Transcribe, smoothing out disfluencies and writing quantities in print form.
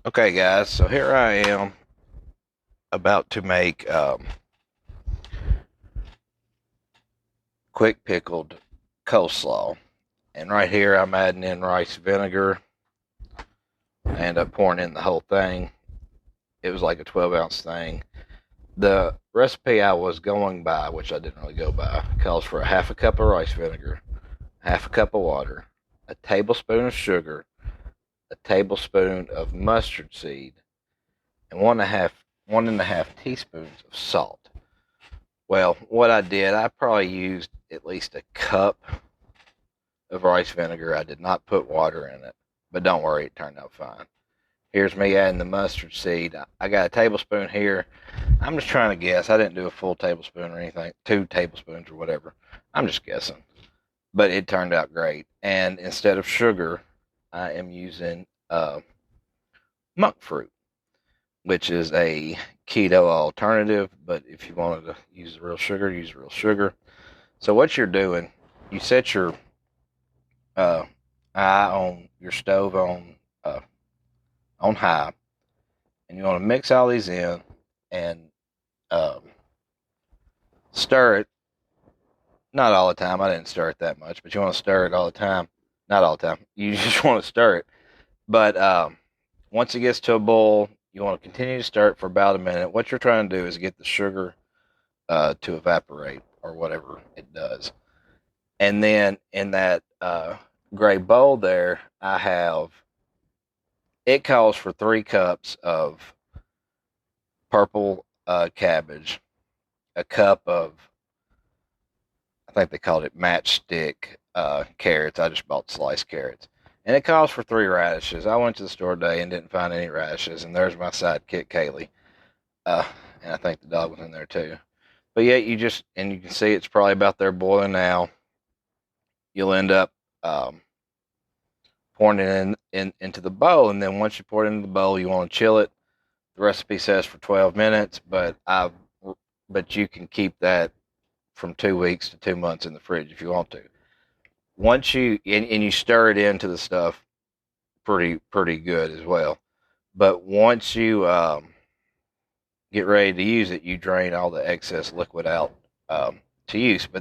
Okay, guys, so here I am about to make quick pickled coleslaw. And right here, I'm adding in rice vinegar. I end up pouring in the whole thing. It was like a 12-ounce thing. The recipe I was going by, which I didn't really go by, calls for a half a cup of rice vinegar, half a cup of water, a tablespoon of sugar, a tablespoon of mustard seed, and one and a half teaspoons of salt. Well, what I did, I probably used at least a cup of rice vinegar. I did not put water in it, but don't worry, it turned out fine. Here's me adding the mustard seed. I got a tablespoon here. I'm just trying to guess. I didn't do a full tablespoon or anything, 2 tablespoons or whatever. I'm just guessing. But it turned out great. And instead of sugar, I am using monk fruit, which is a keto alternative. But if you wanted to use real sugar, use real sugar. So what you're doing, you set your uh, eye on your stove on high, and you want to mix all these in and um, stir it. Not all the time. I didn't stir it that much, but you want to stir it all the time. Not all the time. You just want to stir it. But once it gets to a boil, you want to continue to stir it for about a minute. What you're trying to do is get the sugar to evaporate or whatever it does. And then in that gray bowl there, I have, it calls for 3 cups of purple cabbage, a cup of, I think they called it matchstick carrots. I just bought sliced carrots. And it calls for 3 radishes. I went to the store today and didn't find any radishes. And there's my sidekick, Kaylee. Uh, and I think the dog was in there too. But yeah, and you can see it's probably about there boiling now. You'll end up pouring it into the bowl. And then once you pour it into the bowl, you want to chill it. The recipe says for 12 minutes, but you can keep that from 2 weeks to 2 months in the fridge if you want to. Once you stir it into the stuff pretty good as well. But once you get ready to use it, you drain all the excess liquid out to use. But